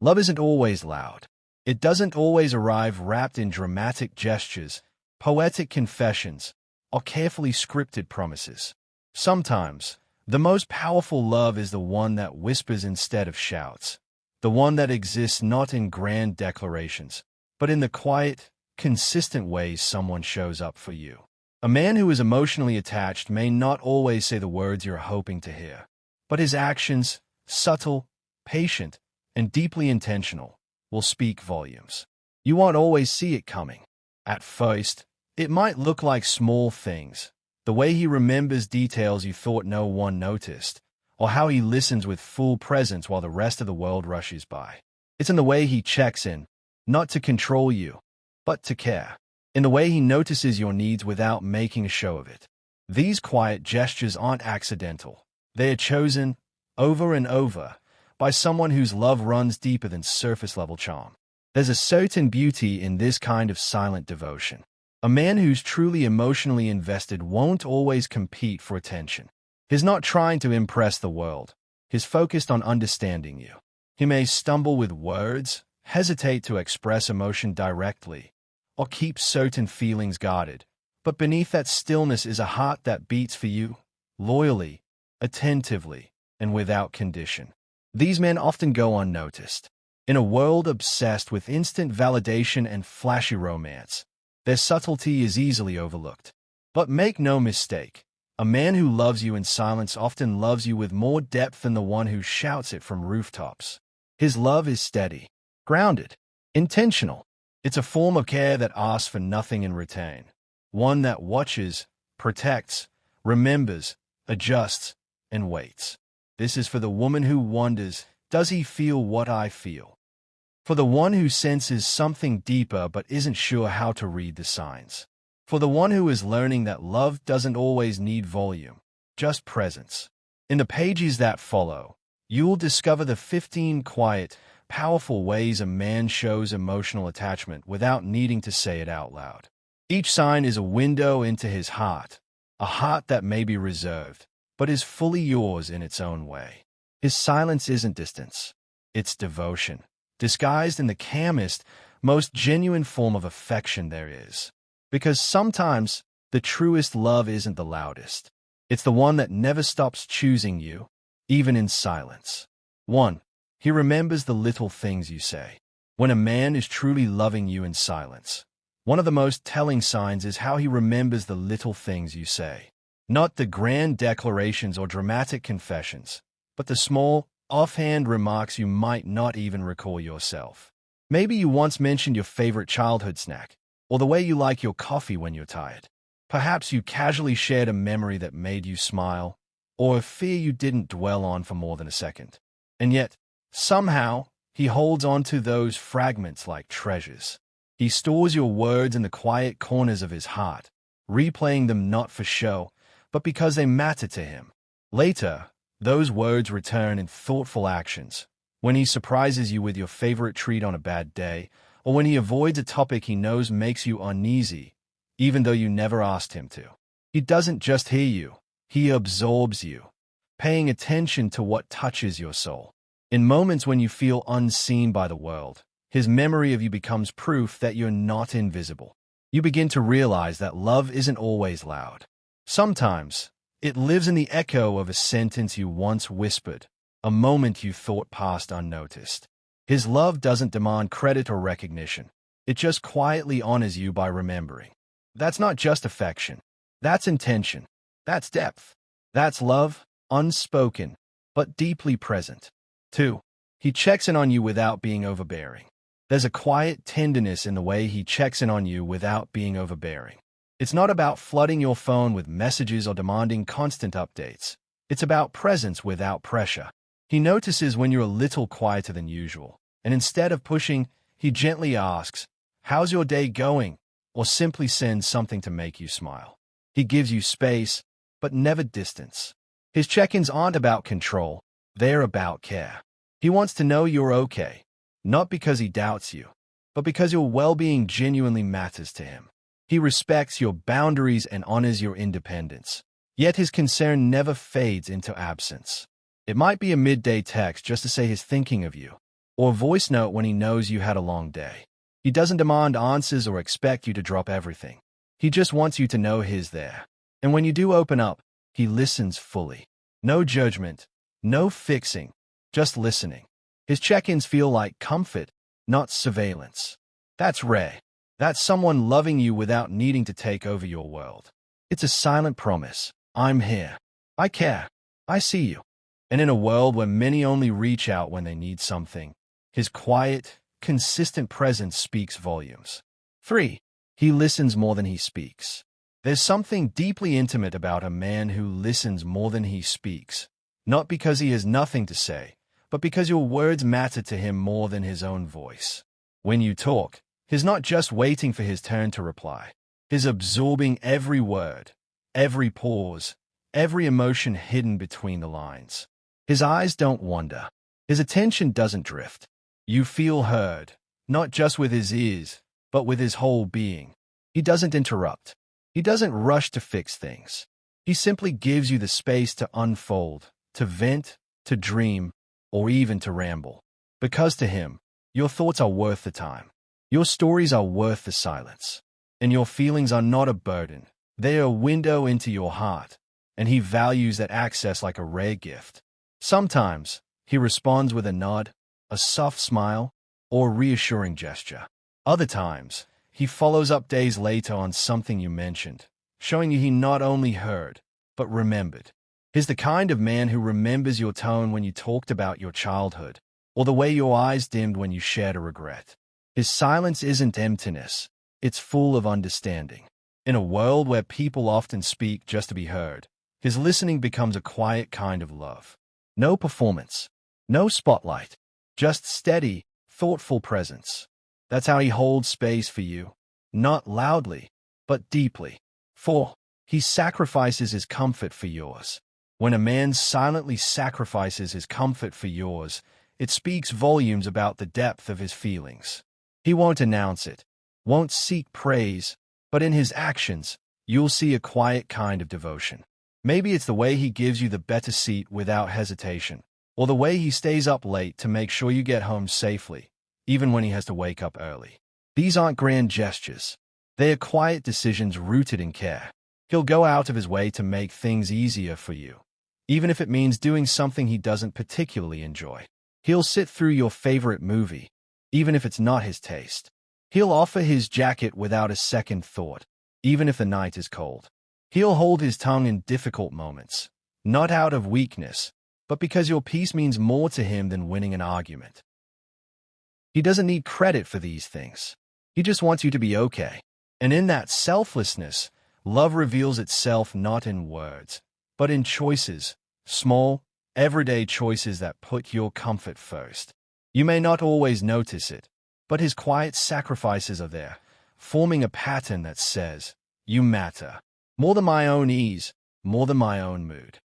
Love isn't always loud. It doesn't always arrive wrapped in dramatic gestures, poetic confessions, or carefully scripted promises. Sometimes, the most powerful love is the one that whispers instead of shouts, the one that exists not in grand declarations, but in the quiet, consistent ways someone shows up for you. A man who is emotionally attached may not always say the words you're hoping to hear, but his actions, subtle, patient, and deeply intentional, will speak volumes. You won't always see it coming. At first, it might look like small things, the way he remembers details you thought no one noticed, or how he listens with full presence while the rest of the world rushes by. It's in the way he checks in, not to control you, but to care. In the way he notices your needs without making a show of it. These quiet gestures aren't accidental. They are chosen, over and over, by someone whose love runs deeper than surface-level charm. There's a certain beauty in this kind of silent devotion. A man who's truly emotionally invested won't always compete for attention. He's not trying to impress the world. He's focused on understanding you. He may stumble with words, hesitate to express emotion directly, or keep certain feelings guarded, but beneath that stillness is a heart that beats for you, loyally, attentively, and without condition. These men often go unnoticed. In a world obsessed with instant validation and flashy romance, their subtlety is easily overlooked. But make no mistake, a man who loves you in silence often loves you with more depth than the one who shouts it from rooftops. His love is steady, grounded, intentional. It's a form of care that asks for nothing in return. One that watches, protects, remembers, adjusts, and waits. This is for the woman who wonders, does he feel what I feel? For the one who senses something deeper but isn't sure how to read the signs. For the one who is learning that love doesn't always need volume, just presence. In the pages that follow, you'll discover the 15 quiet, powerful ways a man shows emotional attachment without needing to say it out loud. Each sign is a window into his heart, a heart that may be reserved, but is fully yours in its own way. His silence isn't distance. It's devotion, disguised in the calmest, most genuine form of affection there is. Because sometimes, the truest love isn't the loudest. It's the one that never stops choosing you, even in silence. 1. He remembers the little things you say. When a man is truly loving you in silence, one of the most telling signs is how he remembers the little things you say. Not the grand declarations or dramatic confessions, but the small, offhand remarks you might not even recall yourself. Maybe you once mentioned your favorite childhood snack, or the way you like your coffee when you're tired. Perhaps you casually shared a memory that made you smile, or a fear you didn't dwell on for more than a second. And yet, somehow, he holds on to those fragments like treasures. He stores your words in the quiet corners of his heart, replaying them not for show, but because they matter to him. Later, those words return in thoughtful actions. When he surprises you with your favorite treat on a bad day, or when he avoids a topic he knows makes you uneasy, even though you never asked him to. He doesn't just hear you, he absorbs you, paying attention to what touches your soul. In moments when you feel unseen by the world, his memory of you becomes proof that you're not invisible. You begin to realize that love isn't always loud. Sometimes, it lives in the echo of a sentence you once whispered, a moment you thought passed unnoticed. His love doesn't demand credit or recognition. It just quietly honors you by remembering. That's not just affection. That's intention. That's depth. That's love, unspoken, but deeply present. 2. He checks in on you without being overbearing. There's a quiet tenderness in the way he checks in on you without being overbearing. It's not about flooding your phone with messages or demanding constant updates. It's about presence without pressure. He notices when you're a little quieter than usual, and instead of pushing, he gently asks, "How's your day going?" or simply sends something to make you smile. He gives you space, but never distance. His check-ins aren't about control, they're about care. He wants to know you're okay, not because he doubts you, but because your well-being genuinely matters to him. He respects your boundaries and honors your independence, yet his concern never fades into absence. It might be a midday text just to say he's thinking of you, or a voice note when he knows you had a long day. He doesn't demand answers or expect you to drop everything. He just wants you to know he's there. And when you do open up, he listens fully. No judgment, no fixing, just listening. His check-ins feel like comfort, not surveillance. That's rare. That's someone loving you without needing to take over your world. It's a silent promise. I'm here. I care. I see you. And in a world where many only reach out when they need something, his quiet, consistent presence speaks volumes. 3. He listens more than he speaks. There's something deeply intimate about a man who listens more than he speaks, not because he has nothing to say, but because your words matter to him more than his own voice. When you talk, he's not just waiting for his turn to reply. He's absorbing every word, every pause, every emotion hidden between the lines. His eyes don't wander. His attention doesn't drift. You feel heard, not just with his ears, but with his whole being. He doesn't interrupt. He doesn't rush to fix things. He simply gives you the space to unfold, to vent, to dream, or even to ramble. Because to him, your thoughts are worth the time. Your stories are worth the silence. And your feelings are not a burden. They are a window into your heart, and he values that access like a rare gift. Sometimes, he responds with a nod, a soft smile, or a reassuring gesture. Other times, he follows up days later on something you mentioned, showing you he not only heard, but remembered. He's the kind of man who remembers your tone when you talked about your childhood, or the way your eyes dimmed when you shared a regret. His silence isn't emptiness, it's full of understanding. In a world where people often speak just to be heard, his listening becomes a quiet kind of love. No performance, no spotlight, just steady, thoughtful presence. That's how he holds space for you, not loudly, but deeply. 4. He sacrifices his comfort for yours. When a man silently sacrifices his comfort for yours, it speaks volumes about the depth of his feelings. He won't announce it, won't seek praise, but in his actions, you'll see a quiet kind of devotion. Maybe it's the way he gives you the better seat without hesitation, or the way he stays up late to make sure you get home safely, even when he has to wake up early. These aren't grand gestures. They are quiet decisions rooted in care. He'll go out of his way to make things easier for you, even if it means doing something he doesn't particularly enjoy. He'll sit through your favorite movie, even if it's not his taste. He'll offer his jacket without a second thought, even if the night is cold. He'll hold his tongue in difficult moments, not out of weakness, but because your peace means more to him than winning an argument. He doesn't need credit for these things. He just wants you to be okay. And in that selflessness, love reveals itself not in words, but in choices, small, everyday choices that put your comfort first. You may not always notice it, but his quiet sacrifices are there, forming a pattern that says, you matter. More than my own ease, more than my own mood.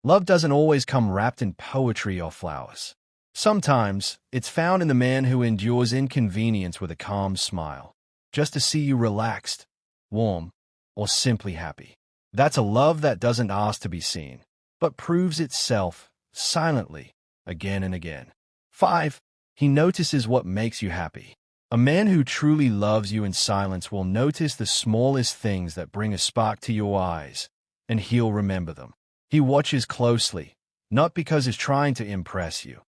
Love doesn't always come wrapped in poetry or flowers. Sometimes, it's found in the man who endures inconvenience with a calm smile, just to see you relaxed, warm, or simply happy. That's a love that doesn't ask to be seen, but proves itself, silently, again and again. 5. He notices what makes you happy. A man who truly loves you in silence will notice the smallest things that bring a spark to your eyes, and he'll remember them. He watches closely, not because he's trying to impress you,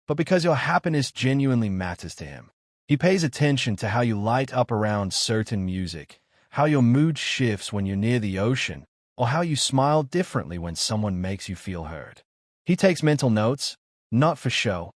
but because your happiness genuinely matters to him. He pays attention to how you light up around certain music, how your mood shifts when you're near the ocean, or how you smile differently when someone makes you feel heard. He takes mental notes, not for show,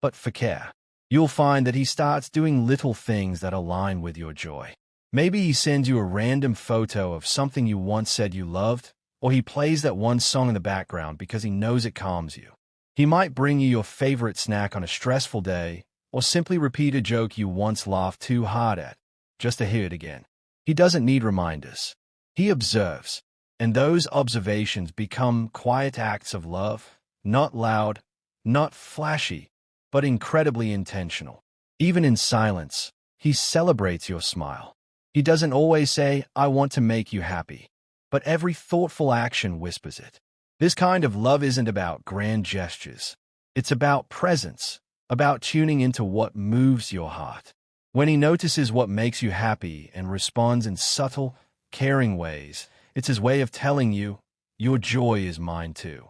but for care. You'll find that he starts doing little things that align with your joy. Maybe he sends you a random photo of something you once said you loved, or he plays that one song in the background because he knows it calms you. He might bring you your favorite snack on a stressful day, or simply repeat a joke you once laughed too hard at, just to hear it again. He doesn't need reminders. He observes, and those observations become quiet acts of love, not loud, not flashy, but incredibly intentional. Even in silence, he celebrates your smile. He doesn't always say, I want to make you happy, but every thoughtful action whispers it. This kind of love isn't about grand gestures. It's about presence, about tuning into what moves your heart. When he notices what makes you happy and responds in subtle, caring ways, it's his way of telling you, your joy is mine too.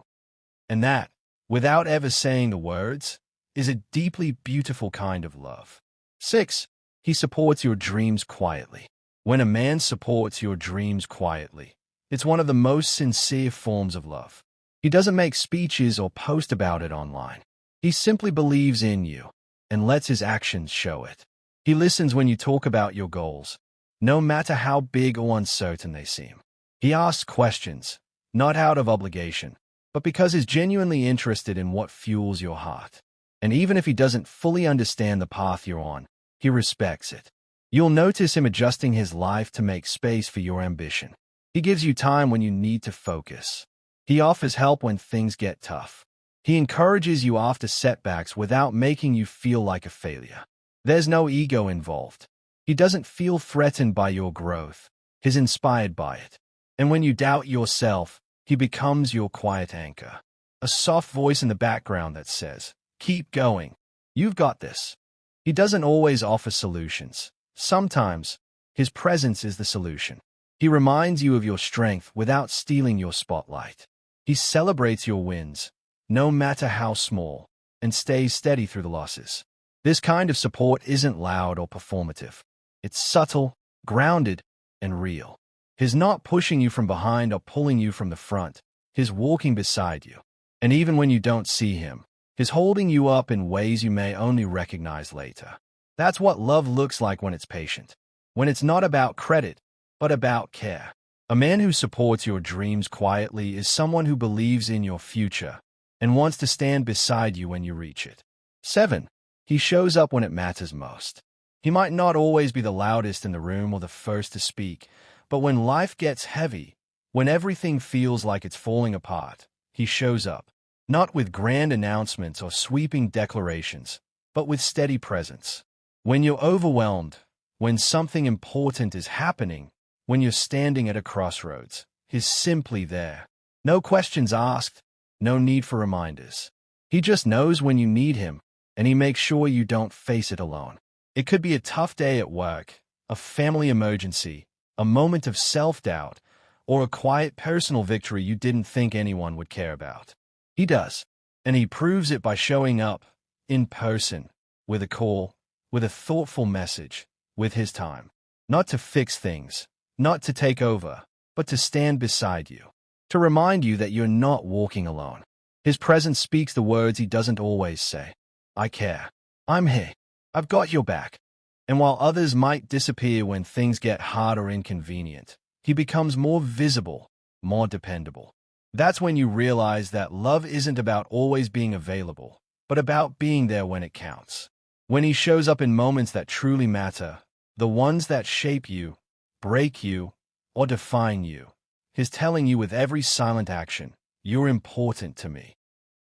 And that, without ever saying the words, is a deeply beautiful kind of love. 6. He supports your dreams quietly. When a man supports your dreams quietly, it's one of the most sincere forms of love. He doesn't make speeches or post about it online. He simply believes in you and lets his actions show it. He listens when you talk about your goals, no matter how big or uncertain they seem. He asks questions, not out of obligation, but because he's genuinely interested in what fuels your heart. And even if he doesn't fully understand the path you're on, he respects it. You'll notice him adjusting his life to make space for your ambition. He gives you time when you need to focus. He offers help when things get tough. He encourages you after setbacks without making you feel like a failure. There's no ego involved. He doesn't feel threatened by your growth. He's inspired by it. And when you doubt yourself, he becomes your quiet anchor. A soft voice in the background that says, "Keep going. You've got this." He doesn't always offer solutions. Sometimes, his presence is the solution. He reminds you of your strength without stealing your spotlight. He celebrates your wins, no matter how small, and stays steady through the losses. This kind of support isn't loud or performative. It's subtle, grounded, and real. He's not pushing you from behind or pulling you from the front. He's walking beside you. And even when you don't see him, he's holding you up in ways you may only recognize later. That's what love looks like when it's patient. When it's not about credit, but about care. A man who supports your dreams quietly is someone who believes in your future and wants to stand beside you when you reach it. 7. He shows up when it matters most. He might not always be the loudest in the room or the first to speak, but when life gets heavy, when everything feels like it's falling apart, he shows up, not with grand announcements or sweeping declarations, but with steady presence. When you're overwhelmed, when something important is happening, when you're standing at a crossroads, he's simply there. No questions asked, no need for reminders. He just knows when you need him, and he makes sure you don't face it alone. It could be a tough day at work, a family emergency, a moment of self-doubt, or a quiet personal victory you didn't think anyone would care about. He does, and he proves it by showing up, in person, with a call, with a thoughtful message, with his time. Not to fix things, not to take over, but to stand beside you, to remind you that you're not walking alone. His presence speaks the words he doesn't always say. I care. I'm here. I've got your back. And while others might disappear when things get hard or inconvenient, he becomes more visible, more dependable. That's when you realize that love isn't about always being available, but about being there when it counts. When he shows up in moments that truly matter, the ones that shape you, break you, or define you, he's telling you with every silent action, you're important to me.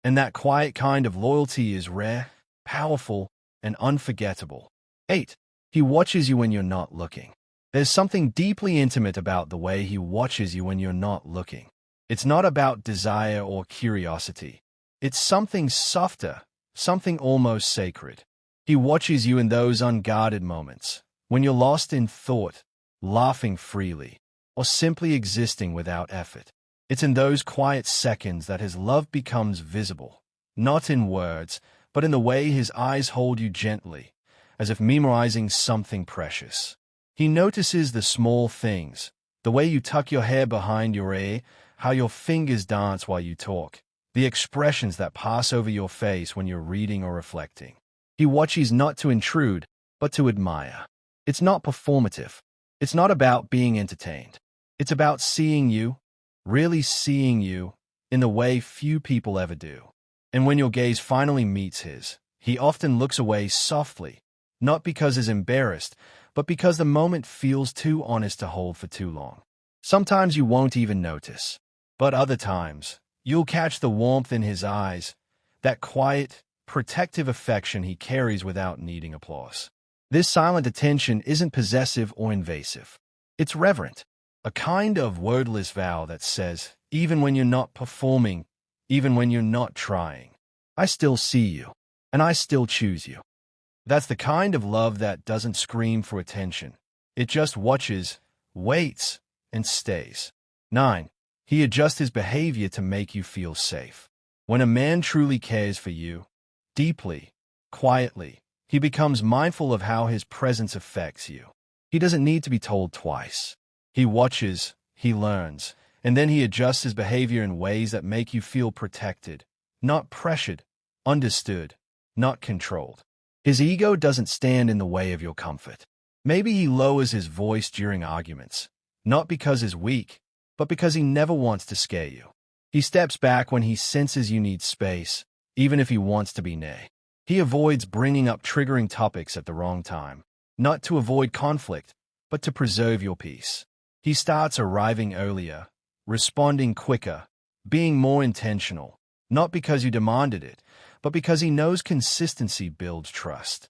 And that quiet kind of loyalty is rare, powerful, and unforgettable. 8. He watches you when you're not looking. There's something deeply intimate about the way he watches you when you're not looking. It's not about desire or curiosity. It's something softer, something almost sacred. He watches you in those unguarded moments, when you're lost in thought, laughing freely, or simply existing without effort. It's in those quiet seconds that his love becomes visible, not in words, but in the way his eyes hold you gently, as if memorizing something precious. He notices the small things, the way you tuck your hair behind your ear, how your fingers dance while you talk, the expressions that pass over your face when you're reading or reflecting. He watches not to intrude, but to admire. It's not performative. It's not about being entertained. It's about seeing you, really seeing you, in the way few people ever do. And when your gaze finally meets his, he often looks away softly, not because he's embarrassed, but because the moment feels too honest to hold for too long. Sometimes you won't even notice, but other times, you'll catch the warmth in his eyes, that quiet, protective affection he carries without needing applause. This silent attention isn't possessive or invasive. It's reverent, a kind of wordless vow that says, even when you're not performing, even when you're not trying, I still see you. and I still choose you. That's the kind of love that doesn't scream for attention. It just watches, waits, and stays. 9. He adjusts his behavior to make you feel safe. When a man truly cares for you, deeply, quietly, he becomes mindful of how his presence affects you. He doesn't need to be told twice. He watches, he learns, and then he adjusts his behavior in ways that make you feel protected, not pressured, understood, not controlled. His ego doesn't stand in the way of your comfort. Maybe he lowers his voice during arguments, not because he's weak, but because he never wants to scare you. He steps back when he senses you need space, even if he wants to be near. He avoids bringing up triggering topics at the wrong time, not to avoid conflict, but to preserve your peace. He starts arriving earlier, responding quicker, being more intentional, not because you demanded it, but because he knows consistency builds trust.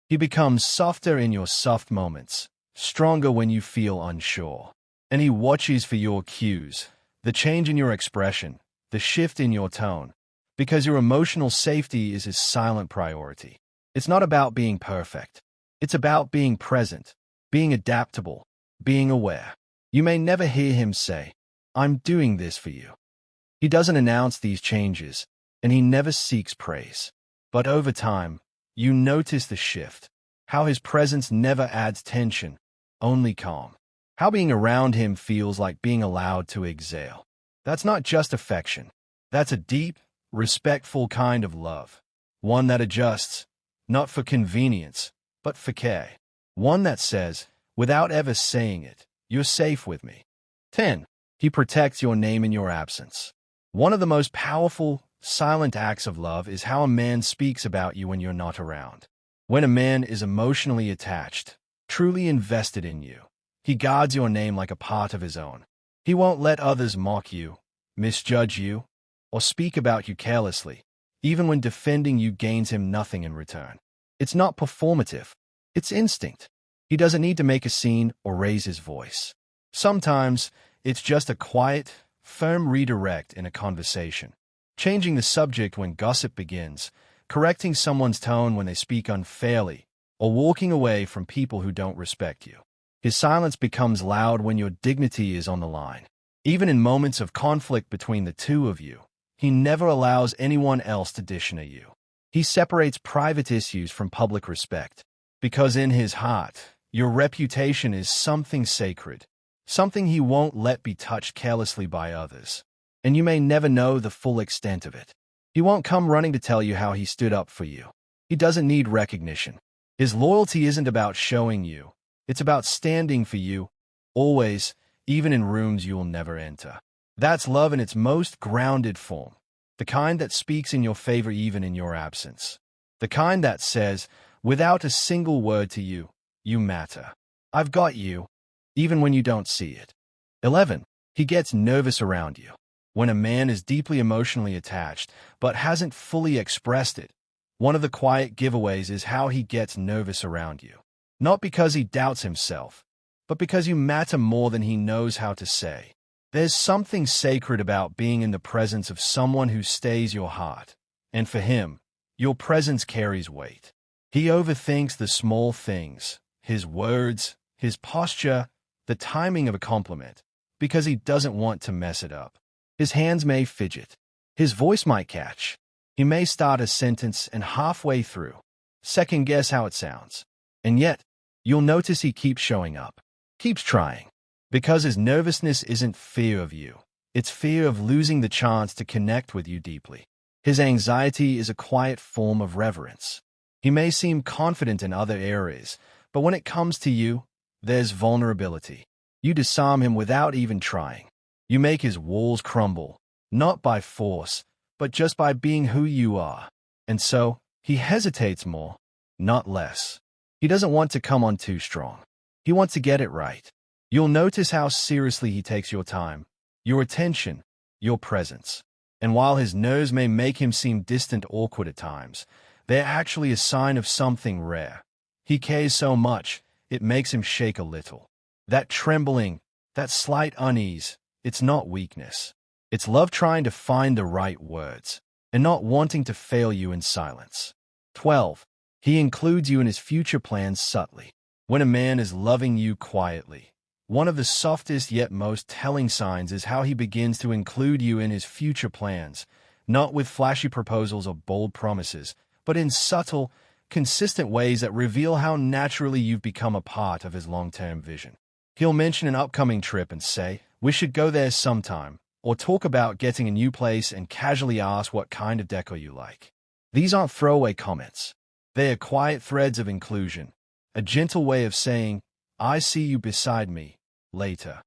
He becomes softer in your soft moments, stronger when you feel unsure. And he watches for your cues, the change in your expression, the shift in your tone, because your emotional safety is his silent priority. It's not about being perfect. It's about being present, being adaptable, being aware. You may never hear him say, "I'm doing this for you." He doesn't announce these changes, and he never seeks praise. But over time, you notice the shift, how his presence never adds tension, only calm. How being around him feels like being allowed to exhale. That's not just affection. That's a deep, respectful kind of love. One that adjusts, not for convenience, but for care. One that says, without ever saying it, "You're safe with me." 10. He protects your name in your absence. One of the most powerful, silent acts of love is how a man speaks about you when you're not around. When a man is emotionally attached, truly invested in you, he guards your name like a part of his own. He won't let others mock you, misjudge you, or speak about you carelessly, even when defending you gains him nothing in return. It's not performative. It's instinct. He doesn't need to make a scene or raise his voice. Sometimes, it's just a quiet, firm redirect in a conversation, changing the subject when gossip begins, correcting someone's tone when they speak unfairly, or walking away from people who don't respect you. His silence becomes loud when your dignity is on the line. Even in moments of conflict between the two of you, he never allows anyone else to dishonor you. He separates private issues from public respect, because in his heart, your reputation is something sacred, something he won't let be touched carelessly by others. And you may never know the full extent of it. He won't come running to tell you how he stood up for you. He doesn't need recognition. His loyalty isn't about showing you. It's about standing for you, always, even in rooms you'll never enter. That's love in its most grounded form, the kind that speaks in your favor even in your absence. The kind that says, without a single word to you, "You matter. I've got you," even when you don't see it. 11. He gets nervous around you. When a man is deeply emotionally attached, but hasn't fully expressed it, one of the quiet giveaways is how he gets nervous around you. Not because he doubts himself, but because you matter more than he knows how to say. There's something sacred about being in the presence of someone who stays your heart, and for him, your presence carries weight. He overthinks the small things, his words, his posture, the timing of a compliment, because he doesn't want to mess it up. His hands may fidget. His voice might catch. He may start a sentence and halfway through, second guess how it sounds. And yet, you'll notice he keeps showing up, keeps trying, because his nervousness isn't fear of you. It's fear of losing the chance to connect with you deeply. His anxiety is a quiet form of reverence. He may seem confident in other areas, but when it comes to you, there's vulnerability. You disarm him without even trying. You make his walls crumble, not by force, but just by being who you are. And so, he hesitates more, not less. He doesn't want to come on too strong. He wants to get it right. You'll notice how seriously he takes your time, your attention, your presence. And while his nerves may make him seem distant, awkward at times, they're actually a sign of something rare. He cares so much, it makes him shake a little. That trembling, that slight unease, it's not weakness. It's love trying to find the right words. and not wanting to fail you in silence. 12. He includes you in his future plans subtly. When a man is loving you quietly, one of the softest yet most telling signs is how he begins to include you in his future plans, not with flashy proposals or bold promises, but in subtle, consistent ways that reveal how naturally you've become a part of his long-term vision. He'll mention an upcoming trip and say, "We should go there sometime," or talk about getting a new place and casually ask what kind of decor you like. These aren't throwaway comments. They are quiet threads of inclusion, a gentle way of saying, "I see you beside me," later.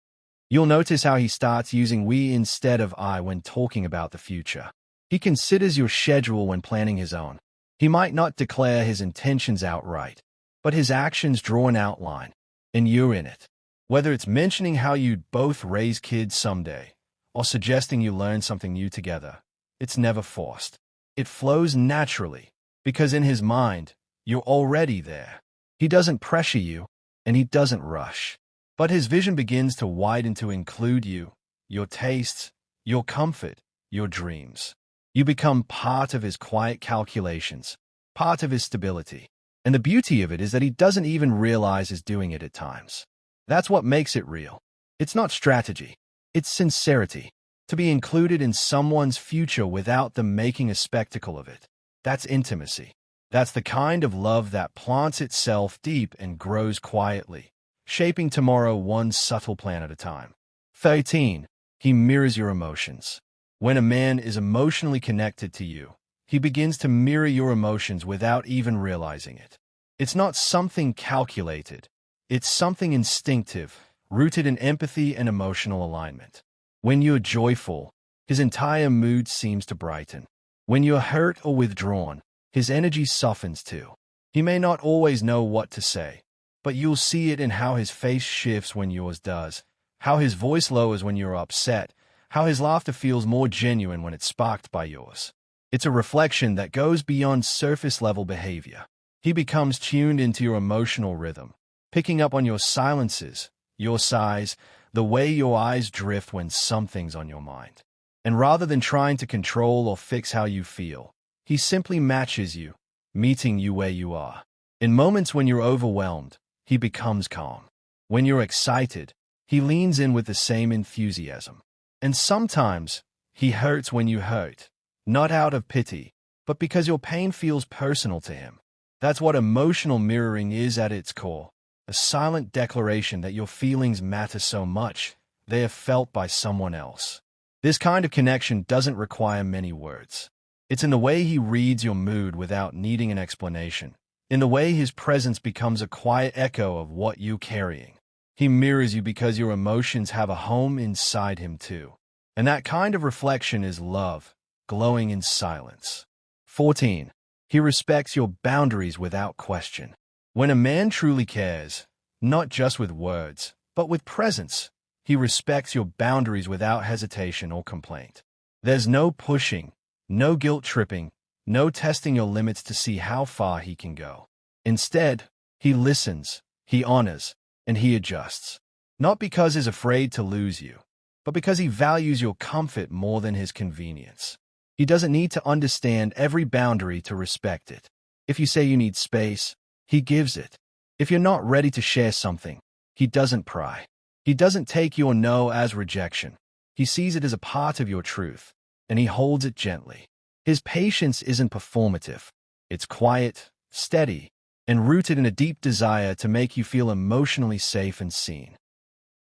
You'll notice how he starts using we instead of I when talking about the future. He considers your schedule when planning his own. He might not declare his intentions outright, but his actions draw an outline, and you're in it. Whether it's mentioning how you'd both raise kids someday, or suggesting you learn something new together, it's never forced. It flows naturally, because in his mind, you're already there. He doesn't pressure you, and he doesn't rush. But his vision begins to widen to include you, your tastes, your comfort, your dreams. You become part of his quiet calculations, part of his stability. And the beauty of it is that he doesn't even realize he's doing it at times. That's what makes it real. It's not strategy. It's sincerity. To be included in someone's future without them making a spectacle of it. That's intimacy. That's the kind of love that plants itself deep and grows quietly, shaping tomorrow one subtle plan at a time. 13. He mirrors your emotions. When a man is emotionally connected to you, he begins to mirror your emotions without even realizing it. It's not something calculated. It's something instinctive, rooted in empathy and emotional alignment. When you're joyful, his entire mood seems to brighten. When you're hurt or withdrawn, his energy softens too. He may not always know what to say, but you'll see it in how his face shifts when yours does, how his voice lowers when you're upset, how his laughter feels more genuine when it's sparked by yours. It's a reflection that goes beyond surface-level behavior. He becomes tuned into your emotional rhythm, picking up on your silences, your sighs, the way your eyes drift when something's on your mind. And rather than trying to control or fix how you feel, he simply matches you, meeting you where you are. In moments when you're overwhelmed, he becomes calm. When you're excited, he leans in with the same enthusiasm. And sometimes, he hurts when you hurt, not out of pity, but because your pain feels personal to him. That's what emotional mirroring is at its core, a silent declaration that your feelings matter so much, they are felt by someone else. This kind of connection doesn't require many words. It's in the way he reads your mood without needing an explanation, in the way his presence becomes a quiet echo of what you're carrying. He mirrors you because your emotions have a home inside him too. And that kind of reflection is love, glowing in silence. 14. He respects your boundaries without question. When a man truly cares, not just with words, but with presence, he respects your boundaries without hesitation or complaint. There's no pushing, no guilt-tripping, no testing your limits to see how far he can go. Instead, he listens, he honors, and he adjusts. Not because he's afraid to lose you, but because he values your comfort more than his convenience. He doesn't need to understand every boundary to respect it. If you say you need space, he gives it. If you're not ready to share something, he doesn't pry. He doesn't take your no as rejection. He sees it as a part of your truth, and he holds it gently. His patience isn't performative. It's quiet, steady, and rooted in a deep desire to make you feel emotionally safe and seen.